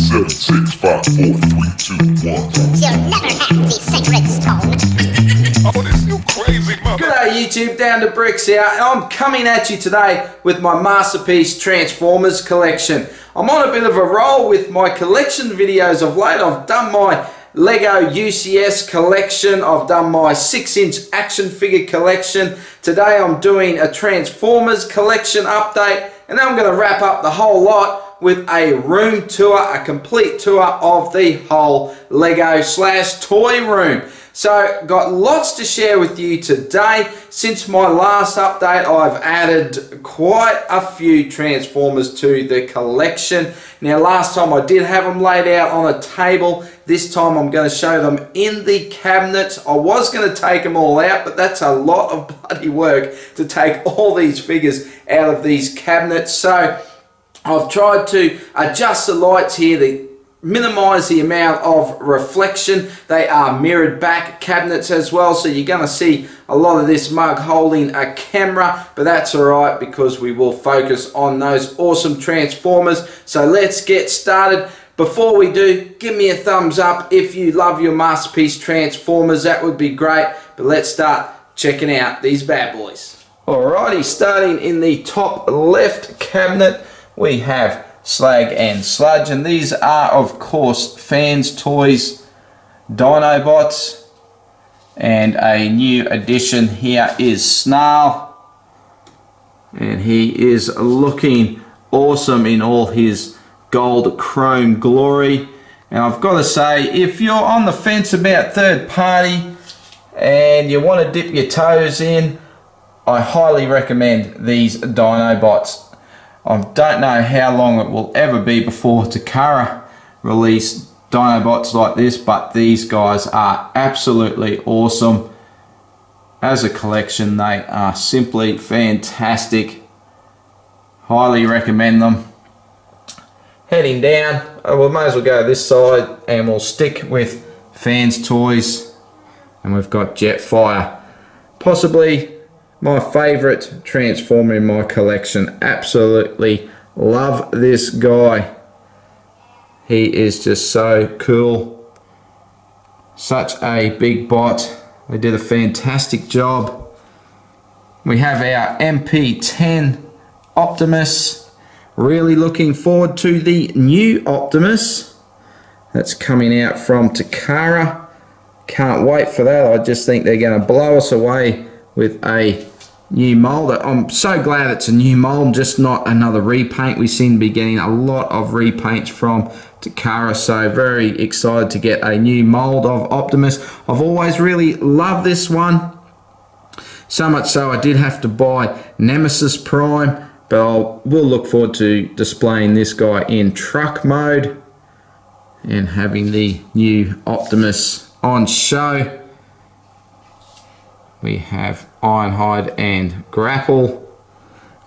7, 6, 5, 4, 3, 2, 1. You'll never have the sacred stone. Oh, this you crazy mother. G'day YouTube, Down to Bricks here, and I'm coming at you today with my Masterpiece Transformers collection. I'm on a bit of a roll with my collection videos of late. I've done my Lego UCS collection, I've done my 6-inch action figure collection. Today I'm doing a Transformers collection update, and then I'm going to wrap up the whole lot with a room tour, a complete tour of the whole Lego / toy room. So got lots to share with you today. Since my last update, I've added quite a few Transformers to the collection. Now last time I did have them laid out on a table. This time I'm going to show them in the cabinets. I was going to take them all out, but that's a lot of bloody work to take all these figures out of these cabinets. So I've tried to adjust the lights here to minimize the amount of reflection. They are mirrored back cabinets as well, so you're going to see a lot of this mug holding a camera, but that's alright because we will focus on those awesome Transformers. So let's get started. Before we do, give me a thumbs up if you love your Masterpiece Transformers, that would be great. But let's start checking out these bad boys. Alrighty, starting in the top left cabinet, we have Slag and Sludge, and these are of course Fans Toys Dinobots, and a new addition here is Snarl, and he is looking awesome in all his gold chrome glory. And I've got to say, if you're on the fence about third party and you want to dip your toes in, I highly recommend these Dinobots. I don't know how long it will ever be before Takara release Dinobots like this, but these guys are absolutely awesome. As a collection, they are simply fantastic. Highly recommend them. Heading down, we might as well go this side and we'll stick with Fans Toys, and we've got Jetfire. Possibly my favourite Transformer in my collection. Absolutely love this guy. He is just so cool. Such a big bot. They did a fantastic job. We have our MP10 Optimus. Really looking forward to the new Optimus that's coming out from Takara. Can't wait for that. I just think they're going to blow us away with a new mold. I'm so glad it's a new mold, just not another repaint. We seem to be getting a lot of repaints from Takara, so very excited to get a new mold of Optimus. I've always really loved this one, so much so I did have to buy Nemesis Prime, but we'll look forward to displaying this guy in truck mode and having the new Optimus on show. We have Ironhide and Grapple.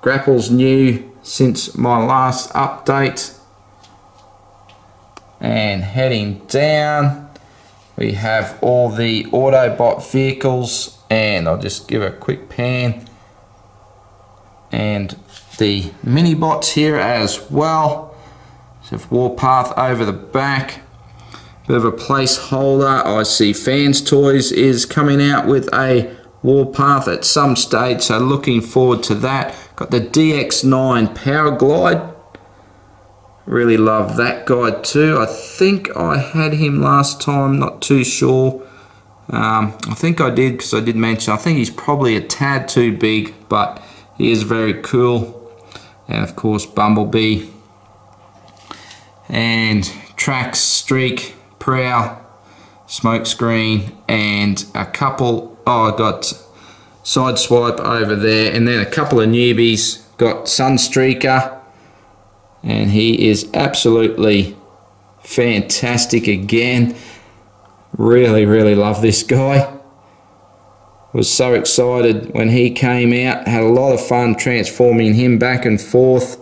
Grapple's new since my last update. And heading down, we have all the Autobot vehicles, and I'll just give a quick pan. And the mini bots here as well. So Warpath over the back. Bit of a placeholder. I see Fans Toys is coming out with a Warpath at some stage, so looking forward to that. Got the DX9 Power Glide. Really love that guy too. I think I had him last time, not too sure. I think I did, because I did mention, I think he's probably a tad too big, but he is very cool. And of course Bumblebee. And Trax, Streak, Prowl, Smokescreen, and a couple, I got Sideswipe over there, and then a couple of newbies. Got Sunstreaker, and he is absolutely fantastic again. Really love this guy. Was so excited when he came out. Had a lot of fun transforming him back and forth.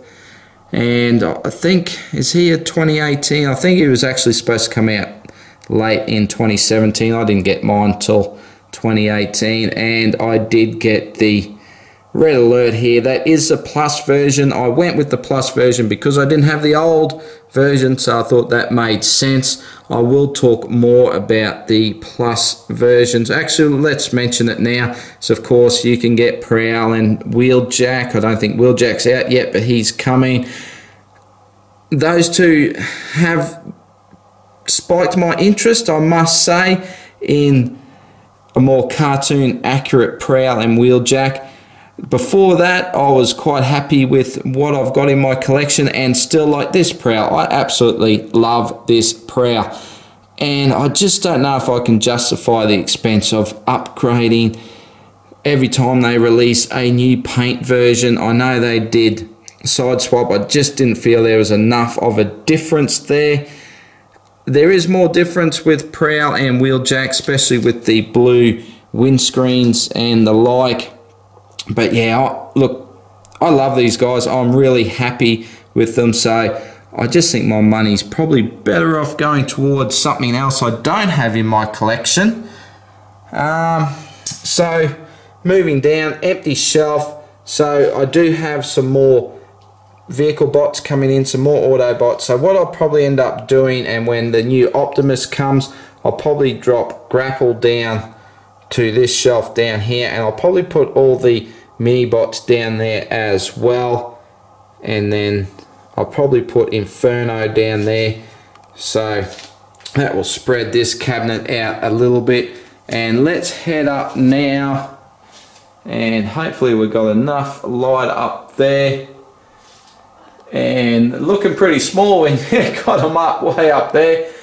And I think, is he a 2018? I think he was actually supposed to come out late in 2017. I didn't get mine till 2018, and I did get the red alert here. That is the plus version. I went with the plus version because I didn't have the old version, so I thought that made sense. I will talk more about the plus versions. Actually, let's mention it now. So of course you can get Prowl and Wheeljack. I don't think Wheeljack's out yet, but he's coming. Those two have spiked my interest, I must say, in a more cartoon accurate Prowl and Wheeljack. Before that, I was quite happy with what I've got in my collection and still like this Prowl. I absolutely love this Prowl. And I just don't know if I can justify the expense of upgrading every time they release a new paint version. I know they did Sideswipe. I just didn't feel there was enough of a difference there. There is more difference with Prowl and Wheeljack, especially with the blue windscreens and the like. But yeah, look, I love these guys. I'm really happy with them. So I just think my money's probably better off going towards something else I don't have in my collection. So moving down, empty shelf. So I do have some more vehicle bots coming in, some more auto bots. So what I'll probably end up doing, and when the new Optimus comes, I'll probably drop Grapple down to this shelf down here, and I'll probably put all the mini bots down there as well, and then I'll probably put Inferno down there. So that will spread this cabinet out a little bit. And let's head up now, and hopefully we've got enough light up there. And looking pretty small when you got them up way up there.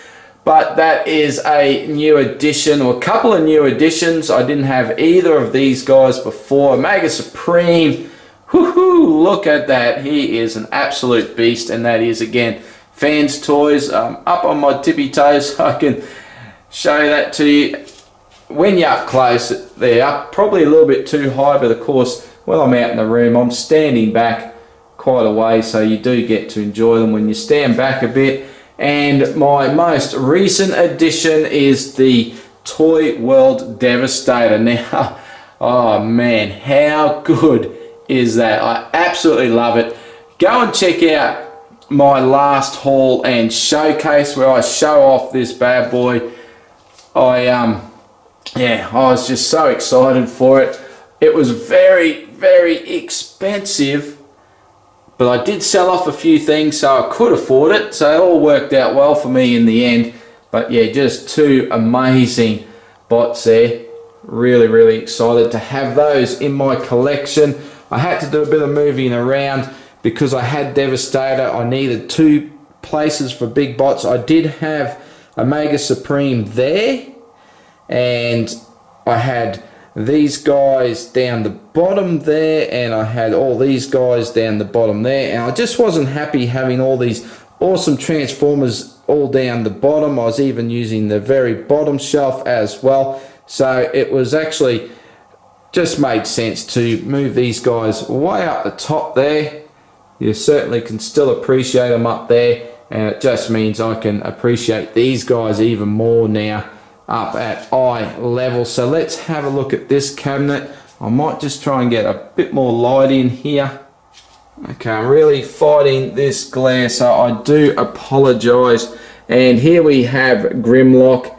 But that is a new addition, or a couple of new additions. I didn't have either of these guys before. Mega Supreme, woohoo, look at that. He is an absolute beast, and that is, again, Fans Toys. Up on my tippy toes so I can show that to you. When you're up close, they're up probably a little bit too high, but of course, when I'm out in the room, I'm standing back quite a way, so you do get to enjoy them when you stand back a bit. And my most recent addition is the Toy World Devastator. Now, oh man, how good is that? I absolutely love it. Go and check out my last haul and showcase where I show off this bad boy. I was just so excited for it. It was very, very expensive, but I did sell off a few things, so I could afford it. So it all worked out well for me in the end. But yeah, just two amazing bots there. Really, really excited to have those in my collection. I had to do a bit of moving around because I had Devastator. I needed two places for big bots. I did have a Mega Supreme there, and I had these guys down the bottom there, and I had all these guys down the bottom there, and I just wasn't happy having all these awesome Transformers all down the bottom. I was even using the very bottom shelf as well, so it was actually just made sense to move these guys way up the top there. You certainly can still appreciate them up there, and it just means I can appreciate these guys even more now up at eye level. So let's have a look at this cabinet. I might just try and get a bit more light in here. Okay, I'm really fighting this glare, so I do apologize. And here we have Grimlock,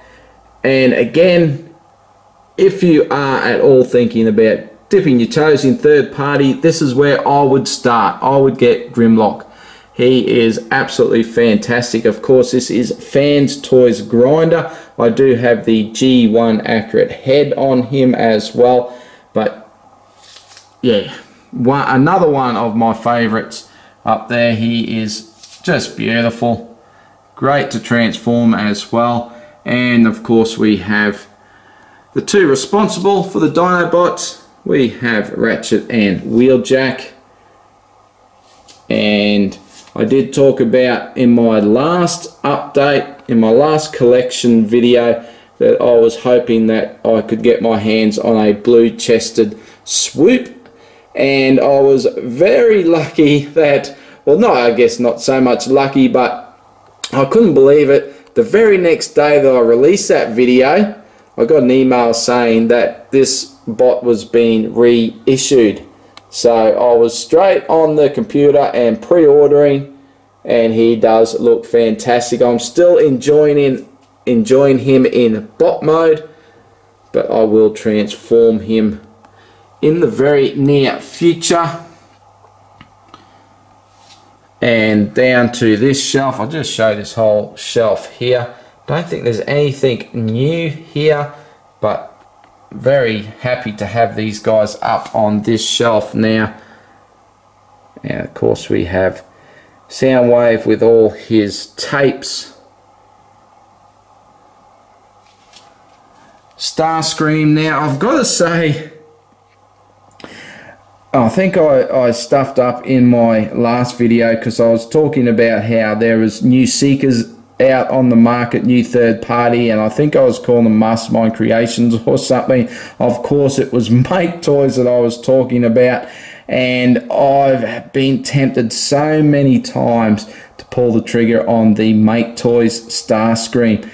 and again, if you are at all thinking about dipping your toes in third party, this is where I would start. I would get Grimlock. He is absolutely fantastic. Of course, this is Fans Toys Grinder. I do have the G1 accurate head on him as well. But yeah, another one of my favorites up there. He is just beautiful. Great to transform as well. And of course, we have the two responsible for the Dinobots. We have Ratchet and Wheeljack. And I did talk about in my last update, in my last collection video, that I was hoping that I could get my hands on a blue-chested Swoop, and I was very lucky that, well, no, I guess not so much lucky, but I couldn't believe it. The very next day that I released that video, I got an email saying that this bot was being reissued. So I was straight on the computer and pre-ordering, and he does look fantastic. I'm still enjoying him in bot mode, but I will transform him in the very near future. And down to this shelf, I'll just show this whole shelf here. Don't think there's anything new here, but very happy to have these guys up on this shelf now. And of course we have Soundwave with all his tapes. Starscream. Now I've got to say, I think I stuffed up in my last video because I was talking about how there was new Seekers out on the market, new third party, and I think I was calling them Mastermind Creations or something. Of course it was Make Toys that I was talking about, and I've been tempted so many times to pull the trigger on the Make Toys Starscream.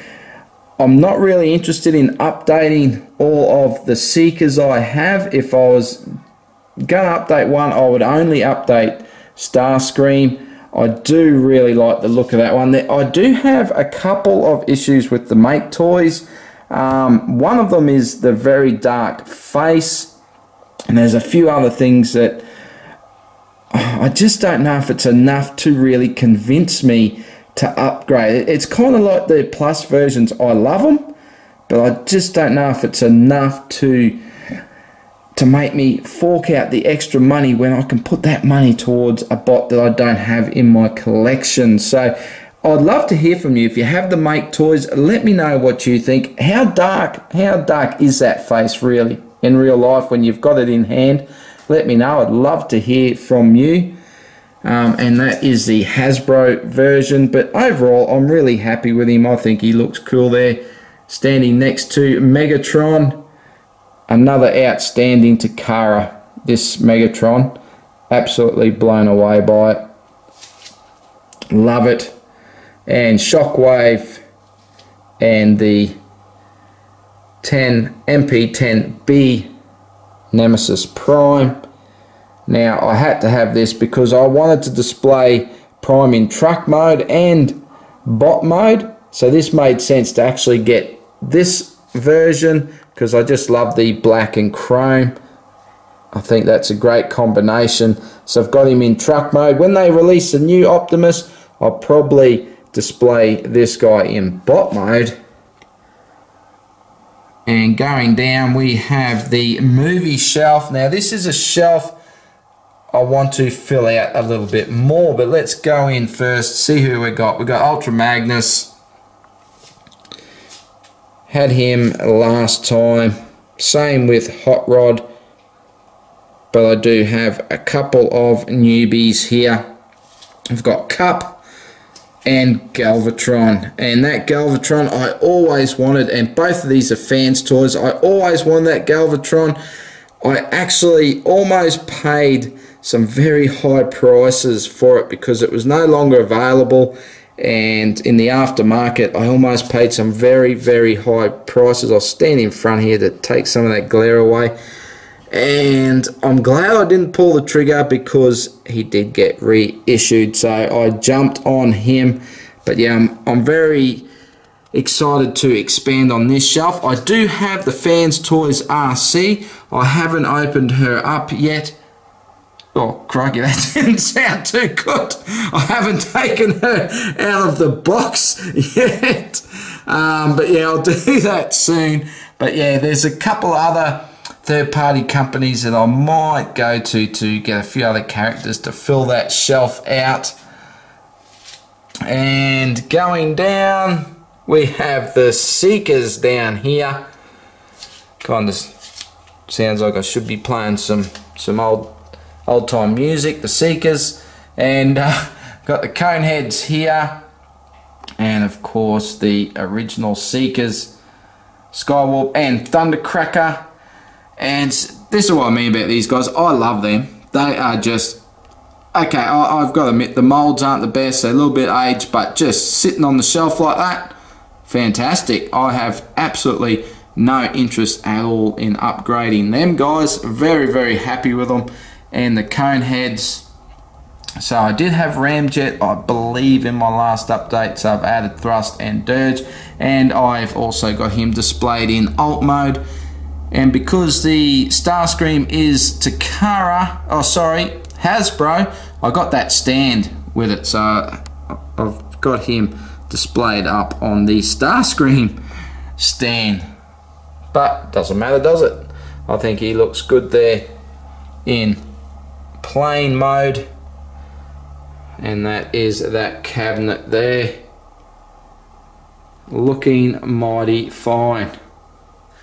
I'm not really interested in updating all of the Seekers I have. If I was going to update one, I would only update Starscream. I do really like the look of that one. I do have a couple of issues with the Make Toys. One of them is the very dark face, and there's a few other things that I just don't know if it's enough to really convince me to upgrade. It's kind of like the Plus versions. I love them, but I just don't know if it's enough to make me fork out the extra money when I can put that money towards a bot that I don't have in my collection. So I'd love to hear from you. If you have the Make Toys, let me know what you think. How dark is that face really in real life when you've got it in hand? Let me know. I'd love to hear from you. And that is the Hasbro version, but overall I'm really happy with him. I think he looks cool there, standing next to Megatron. Another outstanding Takara, this Megatron. Absolutely blown away by it. Love it. And Shockwave and the MP10B Nemesis Prime. Now I had to have this because I wanted to display Prime in truck mode and bot mode. So this made sense to actually get this version, because I just love the black and chrome. I think that's a great combination. So I've got him in truck mode. When they release a new Optimus, I'll probably display this guy in bot mode. And going down, we have the movie shelf. Now this is a shelf I want to fill out a little bit more, but let's go in first, see who we got. We got Ultra Magnus. Had him last time. Same with Hot Rod. But I do have a couple of newbies here. I've got Cup and Galvatron. And that Galvatron I always wanted, and both of these are fans' toys. I always wanted that Galvatron. I actually almost paid some very high prices for it because it was no longer available. And in the aftermarket I almost paid some very, very high prices. I'll stand in front here to take some of that glare away, and I'm glad I didn't pull the trigger because he did get reissued, so I jumped on him. But yeah, I'm very excited to expand on this shelf. I do have the Fans Toys RC. I haven't opened her up yet. Oh, crikey, that didn't sound too good. I haven't taken her out of the box yet. But yeah, I'll do that soon. But yeah, there's a couple other third-party companies that I might go to get a few other characters to fill that shelf out. And going down, we have the Seekers down here. Kind of sounds like I should be playing some old time music, the Seekers, and got the Coneheads here, and of course the original Seekers, Skywarp and Thundercracker. And this is what I mean about these guys. I love them. They are just okay. I've got to admit the molds aren't the best. They're a little bit aged, but just sitting on the shelf like that, fantastic. I have absolutely no interest at all in upgrading them guys. Very, very happy with them. and the cone heads. So I did have ramjet, I believe, in my last update, so I've added thrust and dirge, and I've also got him displayed in alt mode. And because the Starscream is Hasbro, I got that stand with it, so I've got him displayed up on the Starscream stand. But doesn't matter, does it? I think he looks good there in plain mode. And that is that cabinet there, looking mighty fine.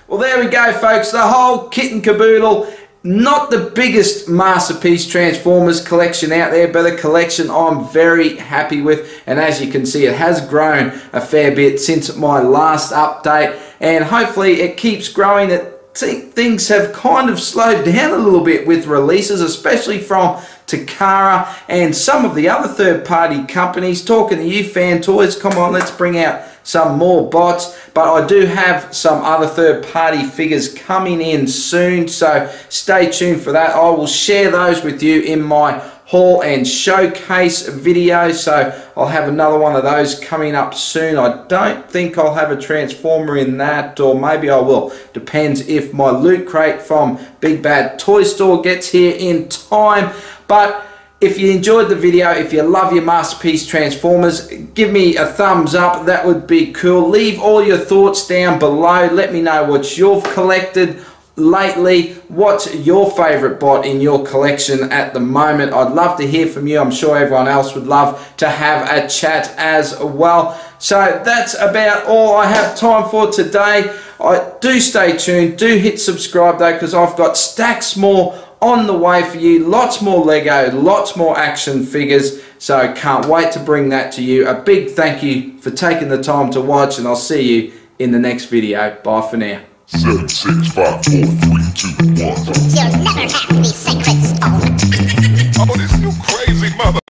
Well, there we go, folks, the whole kit and caboodle. Not the biggest Masterpiece Transformers collection out there, but a collection I'm very happy with. And as you can see, it has grown a fair bit since my last update, and hopefully it keeps growing. Things have kind of slowed down a little bit with releases, especially from Takara and some of the other third-party companies. Talking to you, Fan Toys, come on, let's bring out some more bots. But I do have some other third-party figures coming in soon, so stay tuned for that. I will share those with you in my haul and showcase video, so I'll have another one of those coming up soon. I don't think I'll have a Transformer in that, or maybe I will. Depends if my loot crate from Big Bad Toy Store gets here in time. But if you enjoyed the video, if you love your Masterpiece Transformers, give me a thumbs up. That would be cool. Leave all your thoughts down below. Let me know what you've collected lately. What's your favorite bot in your collection at the moment? I'd love to hear from you. I'm sure everyone else would love to have a chat as well. So that's about all I have time for today. Do stay tuned. Do hit subscribe though, because I've got stacks more on the way for you. Lots more Lego, lots more action figures. So can't wait to bring that to you. A big thank you for taking the time to watch, and I'll see you in the next video. Bye for now. 7, 6, 5, 4, 3, 2, 1. You'll never have the sacred